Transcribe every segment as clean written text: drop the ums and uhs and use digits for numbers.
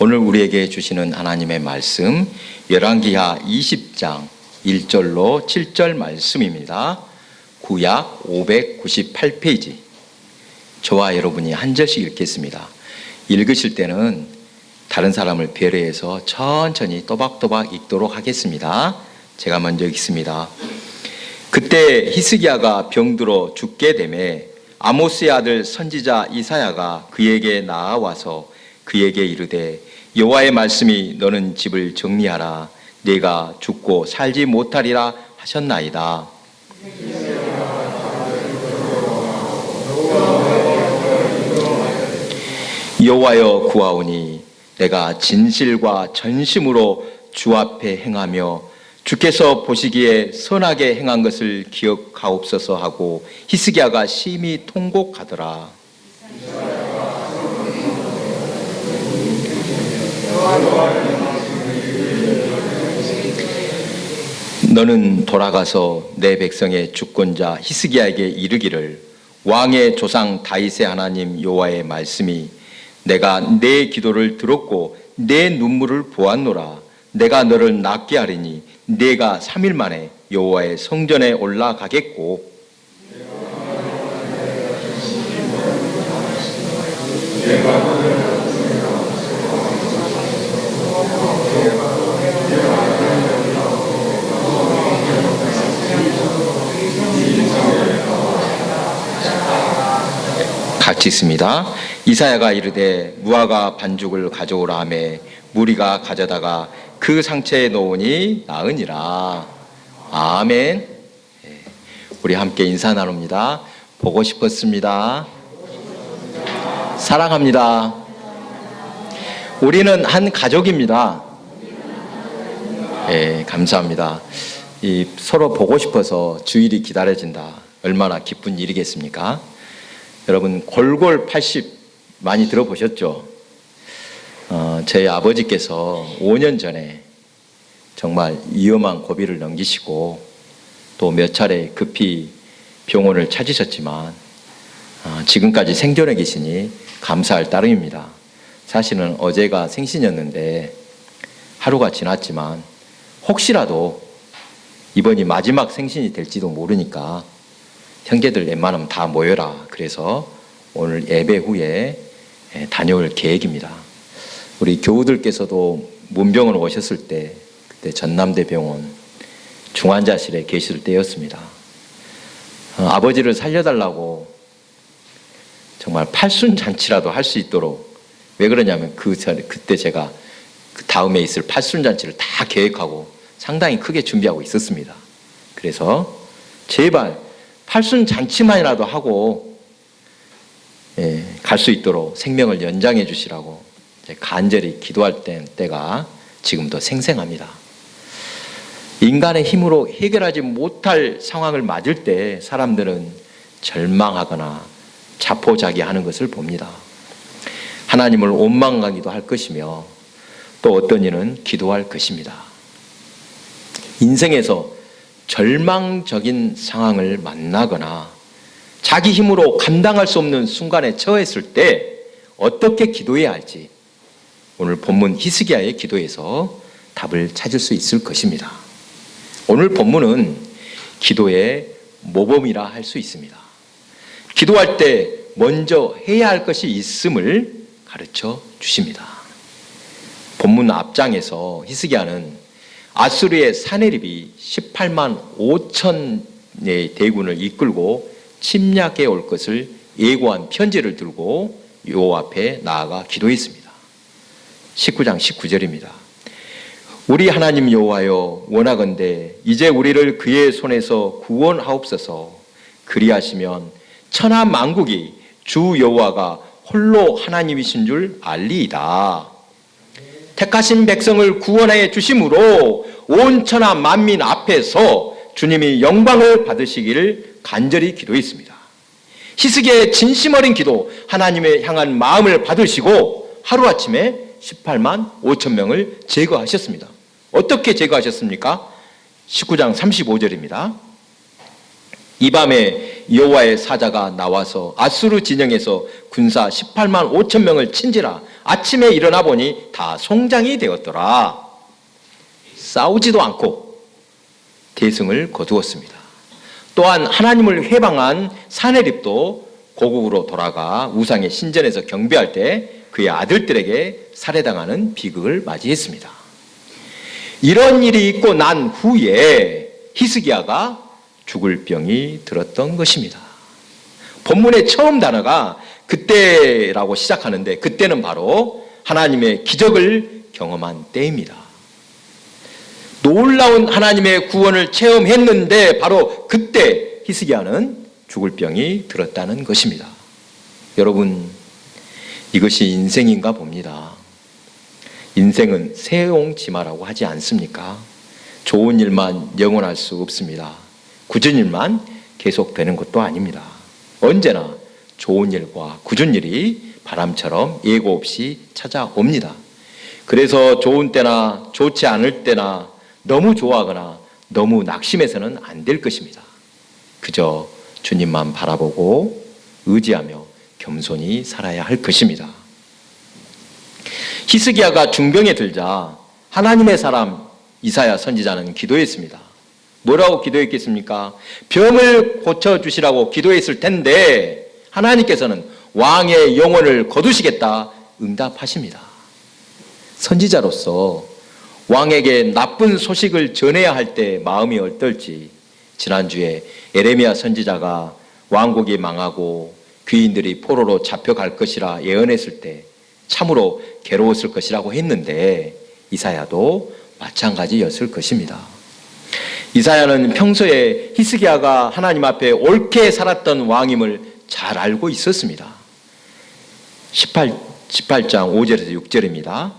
오늘 우리에게 주시는 하나님의 말씀 열왕기하 20장 1절로 7절 말씀입니다. 구약 598페이지. 저와 여러분이 한 절씩 읽겠습니다. 읽으실 때는 다른 사람을 배려해서 천천히 또박또박 읽도록 하겠습니다. 제가 먼저 읽습니다. 그때 히스기야가 병들어 죽게 되매 아모스의 아들 선지자 이사야가 그에게 나아와서 그에게 이르되 여호와의 말씀이 너는 집을 정리하라 네가 죽고 살지 못하리라 하셨나이다. 여호와여 구하오니 내가 진실과 전심으로 주 앞에 행하며 주께서 보시기에 선하게 행한 것을 기억하옵소서 하고 히스기야가 심히 통곡하더라. 너는 돌아가서 내 백성의 주권자 히스기야에게 이르기를 왕의 조상 다윗의 하나님 여호와의 말씀이 내가 내 기도를 들었고 내 눈물을 보았노라. 내가 너를 낫게 하리니 네가 3일 만에 여호와의 성전에 올라가겠고 같이 있습니다. 이사야가 이르되 무화과 반죽을 가져오라 하매 무리가 가져다가 그 상체에 놓으니 나으니라. 아멘. 우리 함께 인사 나눕니다. 보고 싶었습니다. 사랑합니다. 우리는 한 가족입니다. 감사합니다. 서로 보고 싶어서 주일이 기다려진다. 얼마나 기쁜 일이겠습니까? 여러분 골골 80 많이 들어보셨죠? 저희 아버지께서 5년 전에 정말 위험한 고비를 넘기시고 또 몇 차례 급히 병원을 찾으셨지만 지금까지 생존해 계시니 감사할 따름입니다. 사실은 어제가 생신이었는데 하루가 지났지만 혹시라도 이번이 마지막 생신이 될지도 모르니까 형제들 웬만하면 다 모여라. 그래서 오늘 예배 후에 다녀올 계획입니다. 우리 교우들께서도 문병원 오셨을 때 그때 전남대병원 중환자실에 계실 때였습니다. 아버지를 살려달라고 정말 팔순잔치라도 할 수 있도록, 왜 그러냐면 그때 제가 그 다음에 있을 팔순잔치를 다 계획하고 상당히 크게 준비하고 있었습니다. 그래서 제발 팔순잔치만이라도 하고 갈 수 있도록 생명을 연장해 주시라고 간절히 기도할 때가 지금도 생생합니다. 인간의 힘으로 해결하지 못할 상황을 맞을 때 사람들은 절망하거나 자포자기하는 것을 봅니다. 하나님을 원망하기도 할 것이며 또 어떤 이는 기도할 것입니다. 인생에서 절망적인 상황을 만나거나 자기 힘으로 감당할 수 없는 순간에 처했을 때 어떻게 기도해야 할지 오늘 본문 히스기야의 기도에서 답을 찾을 수 있을 것입니다. 오늘 본문은 기도의 모범이라 할 수 있습니다. 기도할 때 먼저 해야 할 것이 있음을 가르쳐 주십니다. 본문 앞장에서 히스기야는 아수르의 사네립이 18만 5천의 대군을 이끌고 침략해 올 것을 예고한 편지를 들고 여호와 앞에 나아가 기도했습니다. 19장 19절입니다. 우리 하나님 여호와여 원하건대 이제 우리를 그의 손에서 구원하옵소서. 그리하시면 천하 만국이 주 여호와가 홀로 하나님이신 줄 알리이다. 택하신 백성을 구원하여 주심으로 온 천하 만민 앞에서 주님이 영광을 받으시기를 간절히 기도했습니다. 히스기야의 진심 어린 기도, 하나님의 향한 마음을 받으시고 하루아침에 18만 5천 명을 제거하셨습니다. 어떻게 제거하셨습니까? 19장 35절입니다. 이 밤에 여호와의 사자가 나와서 아수르 진영에서 군사 18만 5천 명을 친지라 아침에 일어나 보니 다 송장이 되었더라. 싸우지도 않고 대승을 거두었습니다. 또한 하나님을 회방한 사내립도 고국으로 돌아가 우상의 신전에서 경배할 때 그의 아들들에게 살해당하는 비극을 맞이했습니다. 이런 일이 있고 난 후에 히스기야가 죽을 병이 들었던 것입니다. 본문의 처음 단어가 그때라고 시작하는데 그때는 바로 하나님의 기적을 경험한 때입니다. 놀라운 하나님의 구원을 체험했는데 바로 그때 히스기야는 죽을 병이 들었다는 것입니다. 여러분, 이것이 인생인가 봅니다. 인생은 세옹지마라고 하지 않습니까? 좋은 일만 영원할 수 없습니다. 굳은 일만 계속되는 것도 아닙니다. 언제나 좋은 일과 굳은 일이 바람처럼 예고 없이 찾아옵니다. 그래서 좋은 때나 좋지 않을 때나 너무 좋아하거나 너무 낙심해서는 안 될 것입니다. 그저 주님만 바라보고 의지하며 겸손히 살아야 할 것입니다. 히스기야가 중병에 들자 하나님의 사람 이사야 선지자는 기도했습니다. 뭐라고 기도했겠습니까? 병을 고쳐주시라고 기도했을 텐데 하나님께서는 왕의 영혼을 거두시겠다 응답하십니다. 선지자로서 왕에게 나쁜 소식을 전해야 할 때 마음이 어떨지 지난주에 에레미야 선지자가 왕국이 망하고 귀인들이 포로로 잡혀갈 것이라 예언했을 때 참으로 괴로웠을 것이라고 했는데 이사야도 마찬가지였을 것입니다. 이사야는 평소에 히스기야가 하나님 앞에 옳게 살았던 왕임을 잘 알고 있었습니다. 18장 5절에서 6절입니다.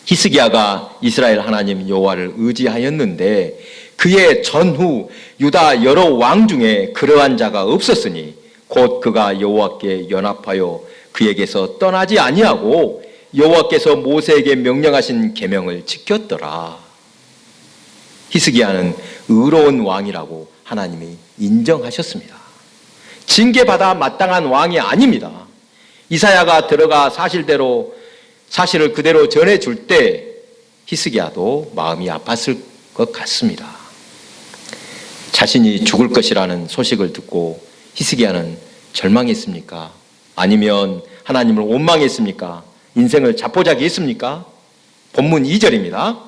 히스기야가 이스라엘 하나님 여호와를 의지하였는데 그의 전후 유다 여러 왕 중에 그러한 자가 없었으니 곧 그가 여호와께 연합하여 그에게서 떠나지 아니하고 여호와께서 모세에게 명령하신 계명을 지켰더라. 히스기야는 의로운 왕이라고 하나님이 인정하셨습니다. 징계받아 마땅한 왕이 아닙니다. 이사야가 들어가 사실을 그대로 전해줄 때 히스기야도 마음이 아팠을 것 같습니다. 자신이 죽을 것이라는 소식을 듣고 히스기야는 절망했습니까? 아니면 하나님을 원망했습니까? 인생을 자포자기했습니까? 본문 2절입니다.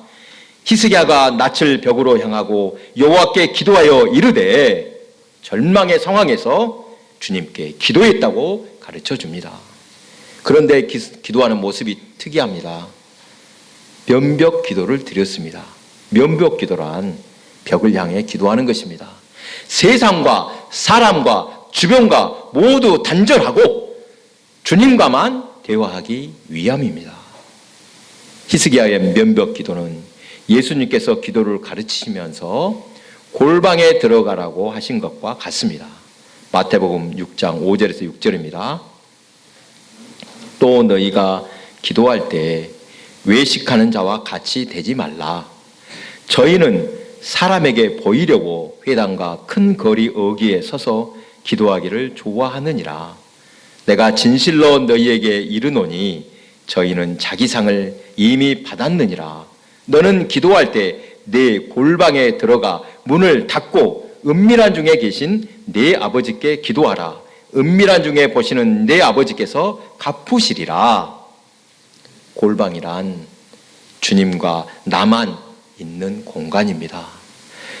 히스기야가 낯을 벽으로 향하고 여호와께 기도하여 이르되 절망의 상황에서 주님께 기도했다고 가르쳐 줍니다. 그런데 기도하는 모습이 특이합니다. 면벽 기도를 드렸습니다. 면벽 기도란 벽을 향해 기도하는 것입니다. 세상과 사람과 주변과 모두 단절하고 주님과만 대화하기 위함입니다. 히스기야의 면벽 기도는 예수님께서 기도를 가르치시면서 골방에 들어가라고 하신 것과 같습니다. 마태복음 6장 5절에서 6절입니다. 또 너희가 기도할 때 외식하는 자와 같이 되지 말라. 저희는 사람에게 보이려고 회당과 큰 거리 어귀에 서서 기도하기를 좋아하느니라. 내가 진실로 너희에게 이르노니 저희는 자기 상을 이미 받았느니라. 너는 기도할 때 내 골방에 들어가 문을 닫고 은밀한 중에 계신 내 아버지께 기도하라. 은밀한 중에 보시는 내 아버지께서 갚으시리라. 골방이란 주님과 나만 있는 공간입니다.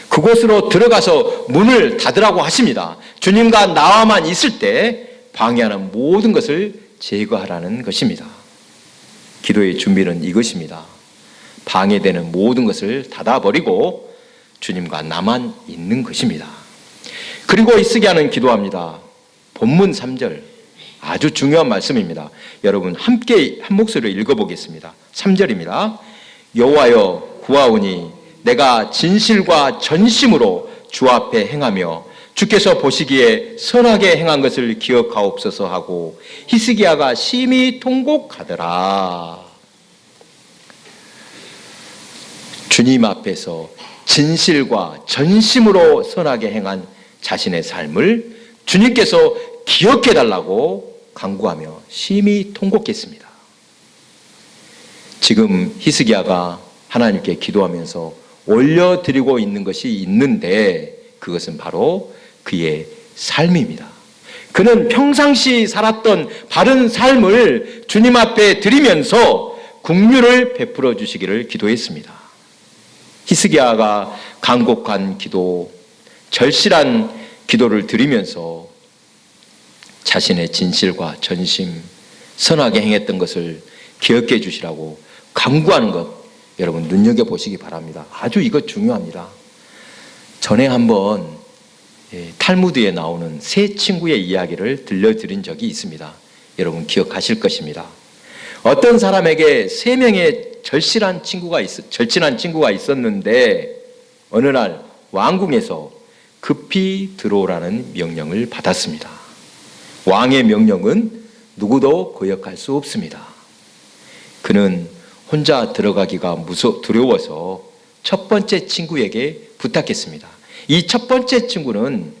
그곳으로 들어가서 문을 닫으라고 하십니다. 주님과 나와만 있을 때 방해하는 모든 것을 제거하라는 것입니다. 기도의 준비는 이것입니다. 방해되는 모든 것을 닫아버리고 주님과 나만 있는 것입니다. 그리고 히스기야는 기도합니다. 본문 3절 아주 중요한 말씀입니다. 여러분 함께 한 목소리로 읽어보겠습니다. 3절입니다. 여호와여 구하오니 내가 진실과 전심으로 주 앞에 행하며 주께서 보시기에 선하게 행한 것을 기억하옵소서 하고 히스기야가 심히 통곡하더라. 주님 앞에서 진실과 전심으로 선하게 행한 자신의 삶을 주님께서 기억해달라고 간구하며 심히 통곡했습니다. 지금 히스기야가 하나님께 기도하면서 올려드리고 있는 것이 있는데 그것은 바로 그의 삶입니다. 그는 평상시 살았던 바른 삶을 주님 앞에 드리면서 긍휼을 베풀어 주시기를 기도했습니다. 히스기야가 간곡한 기도, 절실한 기도를 드리면서 자신의 진실과 전심, 선하게 행했던 것을 기억해 주시라고 간구하는 것 여러분 눈여겨보시기 바랍니다. 아주 이것 중요합니다. 전에 한번 탈무드에 나오는 세 친구의 이야기를 들려드린 적이 있습니다. 여러분 기억하실 것입니다. 어떤 사람에게 세 명의 절친한 친구가 있었는데 어느 날 왕궁에서 급히 들어오라는 명령을 받았습니다. 왕의 명령은 누구도 거역할 수 없습니다. 그는 혼자 들어가기가 두려워서 첫 번째 친구에게 부탁했습니다. 이 첫 번째 친구는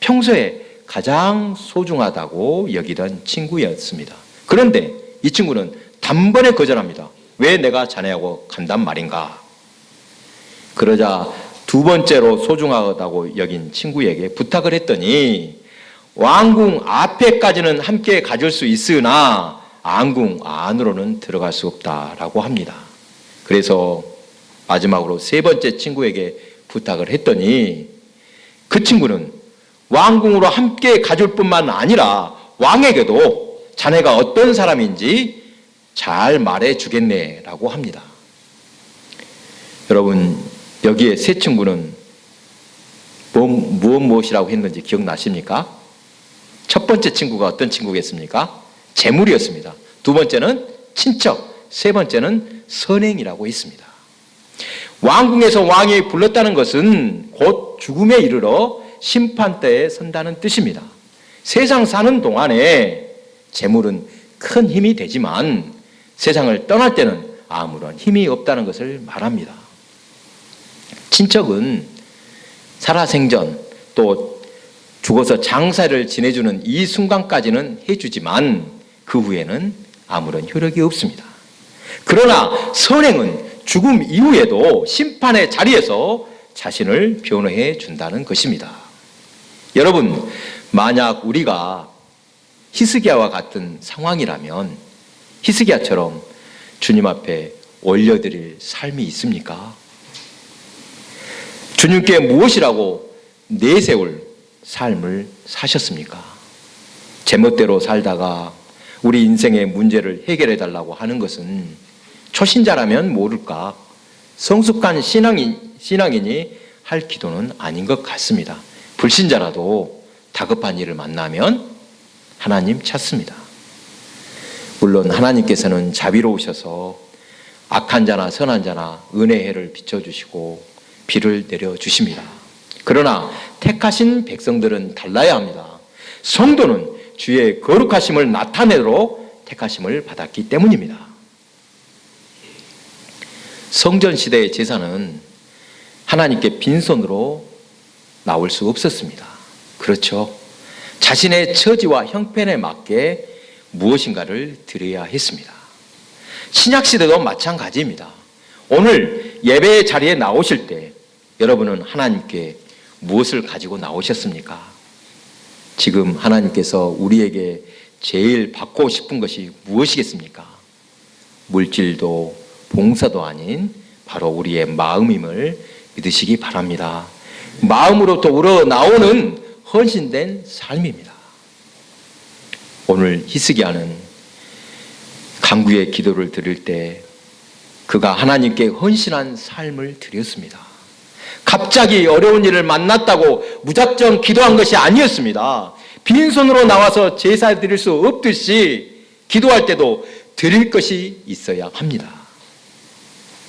평소에 가장 소중하다고 여기던 친구였습니다. 그런데 이 친구는 단번에 거절합니다. 왜 내가 자네하고 간단 말인가? 그러자 두 번째로 소중하다고 여긴 친구에게 부탁을 했더니 왕궁 앞에까지는 함께 가줄 수 있으나 왕궁 안으로는 들어갈 수 없다라고 합니다. 그래서 마지막으로 세 번째 친구에게 부탁을 했더니 그 친구는 왕궁으로 함께 가줄 뿐만 아니라 왕에게도 자네가 어떤 사람인지 잘 말해 주겠네라고 합니다. 여러분 여기에 세 친구는 무엇이라고 했는지 기억나십니까? 첫 번째 친구가 어떤 친구겠습니까? 재물이었습니다. 두 번째는 친척, 세 번째는 선행이라고 했습니다. 왕궁에서 왕이 불렀다는 것은 곧 죽음에 이르러 심판대에 선다는 뜻입니다. 세상 사는 동안에 재물은 큰 힘이 되지만 세상을 떠날 때는 아무런 힘이 없다는 것을 말합니다. 친척은 살아생전 또 죽어서 장사를 지내주는 이 순간까지는 해주지만 그 후에는 아무런 효력이 없습니다. 그러나 선행은 죽음 이후에도 심판의 자리에서 자신을 변호해 준다는 것입니다. 여러분, 만약 우리가 히스기야와 같은 상황이라면 히스기야처럼 주님 앞에 올려드릴 삶이 있습니까? 주님께 무엇이라고 내세울 삶을 사셨습니까? 제멋대로 살다가 우리 인생의 문제를 해결해 달라고 하는 것은 초신자라면 모를까 성숙한 신앙인이 할 기도는 아닌 것 같습니다. 불신자라도 다급한 일을 만나면 하나님 찾습니다. 물론 하나님께서는 자비로우셔서 악한 자나 선한 자나 은혜의 해를 비춰주시고 비를 내려주십니다. 그러나 택하신 백성들은 달라야 합니다. 성도는 주의 거룩하심을 나타내도록 택하심을 받았기 때문입니다. 성전시대의 제사는 하나님께 빈손으로 나올 수 없었습니다. 그렇죠. 자신의 처지와 형편에 맞게 무엇인가를 드려야 했습니다. 신약시대도 마찬가지입니다. 오늘 예배의 자리에 나오실 때 여러분은 하나님께 무엇을 가지고 나오셨습니까? 지금 하나님께서 우리에게 제일 받고 싶은 것이 무엇이겠습니까? 물질도 봉사도 아닌 바로 우리의 마음임을 믿으시기 바랍니다. 마음으로부터 우러나오는 헌신된 삶입니다. 오늘 히스기야는 간구의 기도를 드릴 때 그가 하나님께 헌신한 삶을 드렸습니다. 갑자기 어려운 일을 만났다고 무작정 기도한 것이 아니었습니다. 빈손으로 나와서 제사 드릴 수 없듯이 기도할 때도 드릴 것이 있어야 합니다.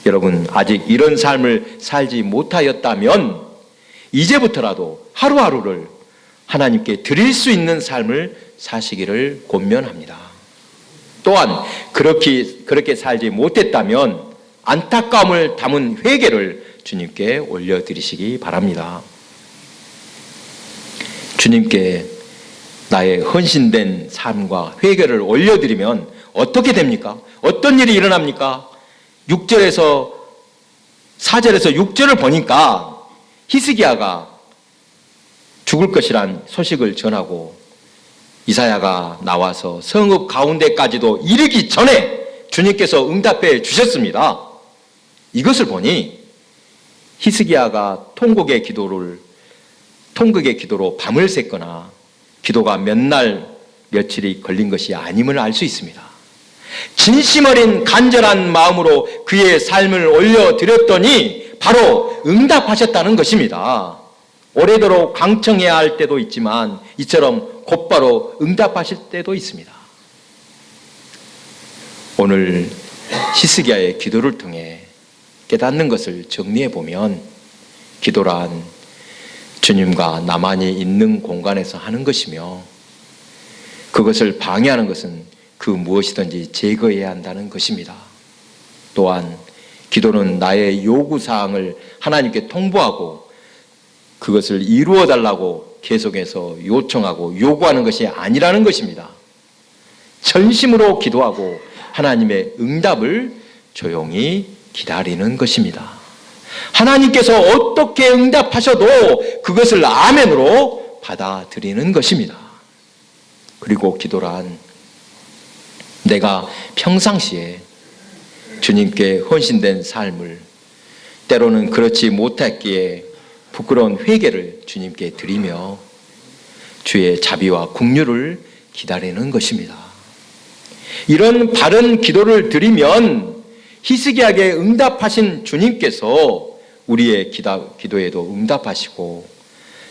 여러분 아직 이런 삶을 살지 못하였다면 이제부터라도 하루하루를 하나님께 드릴 수 있는 삶을 사시기를 권면합니다. 또한 그렇게 살지 못했다면 안타까움을 담은 회개를 주님께 올려드리시기 바랍니다. 주님께 나의 헌신된 삶과 회개를 올려드리면 어떻게 됩니까? 어떤 일이 일어납니까? 6절에서 4절에서 6절을 보니까 히스기야가 죽을 것이란 소식을 전하고 이사야가 나와서 성읍 가운데까지도 이르기 전에 주님께서 응답해 주셨습니다. 이것을 보니 히스기야가 통곡의 기도로 밤을 샜거나 기도가 몇 날 며칠이 걸린 것이 아님을 알 수 있습니다. 진심 어린 간절한 마음으로 그의 삶을 올려드렸더니 바로 응답하셨다는 것입니다. 오래도록 강청해야 할 때도 있지만 이처럼 곧바로 응답하실 때도 있습니다. 오늘 히스기야의 기도를 통해 깨닫는 것을 정리해 보면 기도란 주님과 나만이 있는 공간에서 하는 것이며 그것을 방해하는 것은 그 무엇이든지 제거해야 한다는 것입니다. 또한 기도는 나의 요구사항을 하나님께 통보하고 그것을 이루어달라고 계속해서 요청하고 요구하는 것이 아니라는 것입니다. 전심으로 기도하고 하나님의 응답을 조용히 기다리는 것입니다. 하나님께서 어떻게 응답하셔도 그것을 아멘으로 받아들이는 것입니다. 그리고 기도란 내가 평상시에 주님께 헌신된 삶을 때로는 그렇지 못했기에 부끄러운 회개를 주님께 드리며 주의 자비와 긍휼을 기다리는 것입니다. 이런 바른 기도를 드리면 히스기야에게 응답하신 주님께서 우리의 기도에도 응답하시고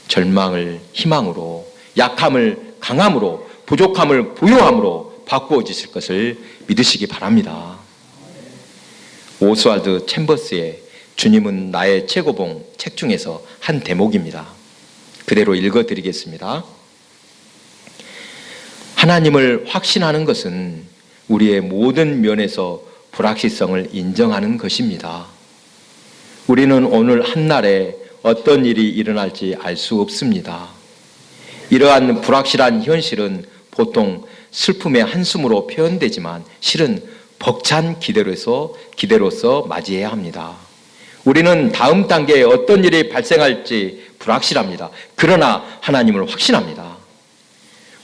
절망을 희망으로, 약함을 강함으로, 부족함을 부요함으로 바꾸어 주실 것을 믿으시기 바랍니다. 오스왈드 챔버스의 주님은 나의 최고봉 책 중에서 한 대목입니다. 그대로 읽어드리겠습니다. 하나님을 확신하는 것은 우리의 모든 면에서 불확실성을 인정하는 것입니다. 우리는 오늘 한날에 어떤 일이 일어날지 알 수 없습니다. 이러한 불확실한 현실은 보통 슬픔의 한숨으로 표현되지만 실은 벅찬 기대로서 맞이해야 합니다. 우리는 다음 단계에 어떤 일이 발생할지 불확실합니다. 그러나 하나님을 확신합니다.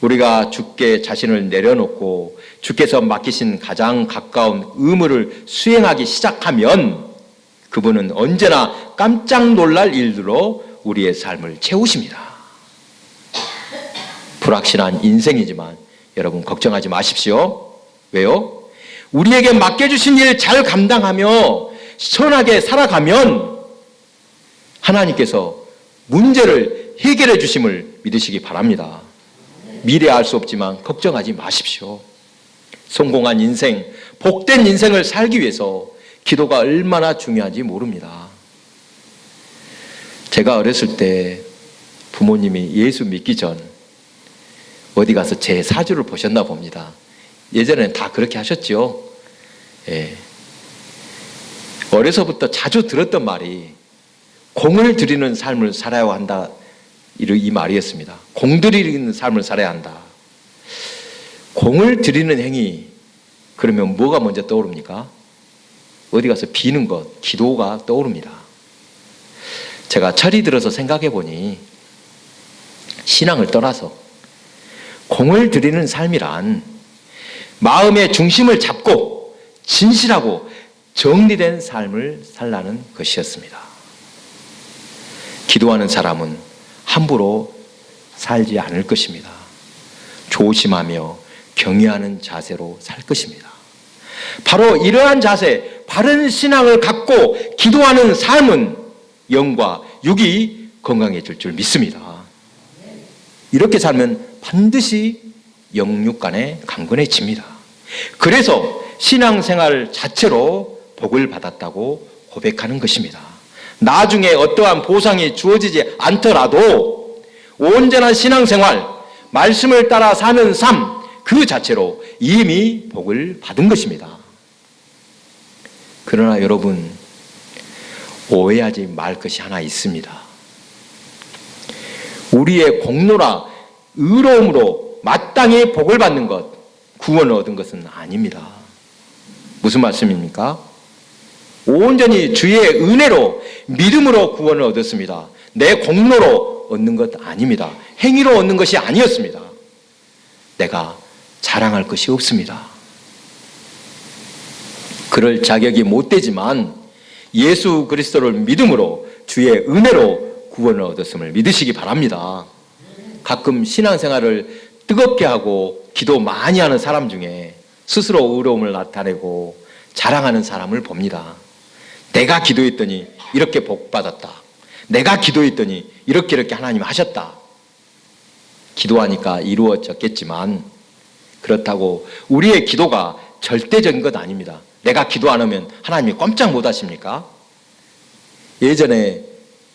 우리가 주께 자신을 내려놓고 주께서 맡기신 가장 가까운 의무를 수행하기 시작하면 그분은 언제나 깜짝 놀랄 일들로 우리의 삶을 채우십니다. 불확실한 인생이지만 여러분 걱정하지 마십시오. 왜요? 우리에게 맡겨주신 일 잘 감당하며 선하게 살아가면 하나님께서 문제를 해결해 주심을 믿으시기 바랍니다. 미래 알 수 없지만 걱정하지 마십시오. 성공한 인생, 복된 인생을 살기 위해서 기도가 얼마나 중요한지 모릅니다. 제가 어렸을 때 부모님이 예수 믿기 전 어디 가서 제 사주를 보셨나 봅니다. 예전에는 다 그렇게 하셨죠. 예. 어려서부터 자주 들었던 말이 공을 들이는 삶을 살아야 한다, 이 말이었습니다. 공 들이는 삶을 살아야 한다. 공을 들이는 행위, 그러면 뭐가 먼저 떠오릅니까? 어디 가서 비는 것, 기도가 떠오릅니다. 제가 철이 들어서 생각해 보니 신앙을 떠나서 공을 들이는 삶이란 마음의 중심을 잡고 진실하고 정리된 삶을 살라는 것이었습니다. 기도하는 사람은 함부로 살지 않을 것입니다. 조심하며 경외하는 자세로 살 것입니다. 바로 이러한 자세, 바른 신앙을 갖고 기도하는 삶은 영과 육이 건강해질 줄 믿습니다. 이렇게 살면 반드시 영육 간에 강건해집니다. 그래서 신앙생활 자체로 복을 받았다고 고백하는 것입니다. 나중에 어떠한 보상이 주어지지 않더라도 온전한 신앙생활, 말씀을 따라 사는 삶 그 자체로 이미 복을 받은 것입니다. 그러나 여러분, 오해하지 말 것이 하나 있습니다. 우리의 공로나 의로움으로 마땅히 복을 받는 것, 구원을 얻은 것은 아닙니다. 무슨 말씀입니까? 온전히 주의 은혜로 믿음으로 구원을 얻었습니다. 내 공로로 얻는 것 아닙니다. 행위로 얻는 것이 아니었습니다. 내가 자랑할 것이 없습니다. 그럴 자격이 못 되지만 예수 그리스도를 믿음으로 주의 은혜로 구원을 얻었음을 믿으시기 바랍니다. 가끔 신앙생활을 뜨겁게 하고 기도 많이 하는 사람 중에 스스로 의로움을 나타내고 자랑하는 사람을 봅니다. 내가 기도했더니 이렇게 복받았다. 내가 기도했더니 이렇게 하나님 하셨다. 기도하니까 이루어졌겠지만 그렇다고 우리의 기도가 절대적인 것 아닙니다. 내가 기도 안 하면 하나님이 꼼짝 못 하십니까? 예전에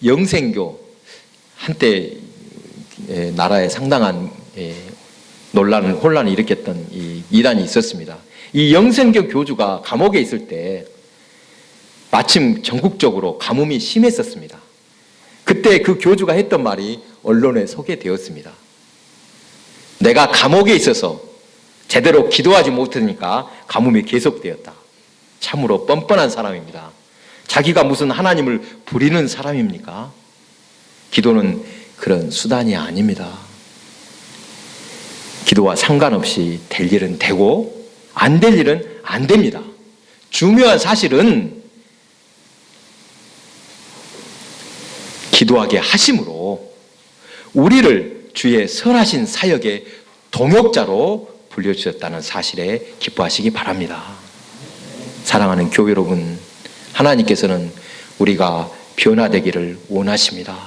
영생교 한때 나라에 상당한 혼란을 일으켰던 이 이단이 있었습니다. 이 영생교 교주가 감옥에 있을 때 마침 전국적으로 가뭄이 심했었습니다. 그때 그 교주가 했던 말이 언론에 소개되었습니다. 내가 감옥에 있어서 제대로 기도하지 못하니까 가뭄이 계속되었다. 참으로 뻔뻔한 사람입니다. 자기가 무슨 하나님을 부리는 사람입니까? 기도는 그런 수단이 아닙니다. 기도와 상관없이 될 일은 되고 안 될 일은 안 됩니다. 중요한 사실은 기도하게 하심으로 우리를 주의 선하신 사역의 동역자로 불려주셨다는 사실에 기뻐하시기 바랍니다. 사랑하는 교회 여러분, 하나님께서는 우리가 변화되기를 원하십니다.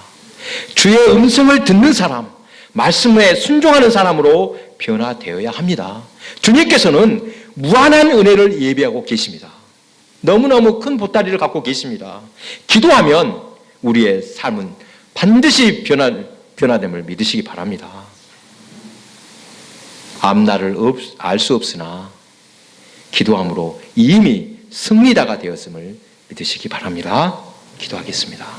주의 음성을 듣는 사람, 말씀에 순종하는 사람으로 변화되어야 합니다. 주님께서는 무한한 은혜를 예비하고 계십니다. 너무너무 큰 보따리를 갖고 계십니다. 기도하면 우리의 삶은 반드시 변화됨을 믿으시기 바랍니다. 앞날을 알 수 없으나 기도함으로 이미 승리자가 되었음을 믿으시기 바랍니다. 기도하겠습니다.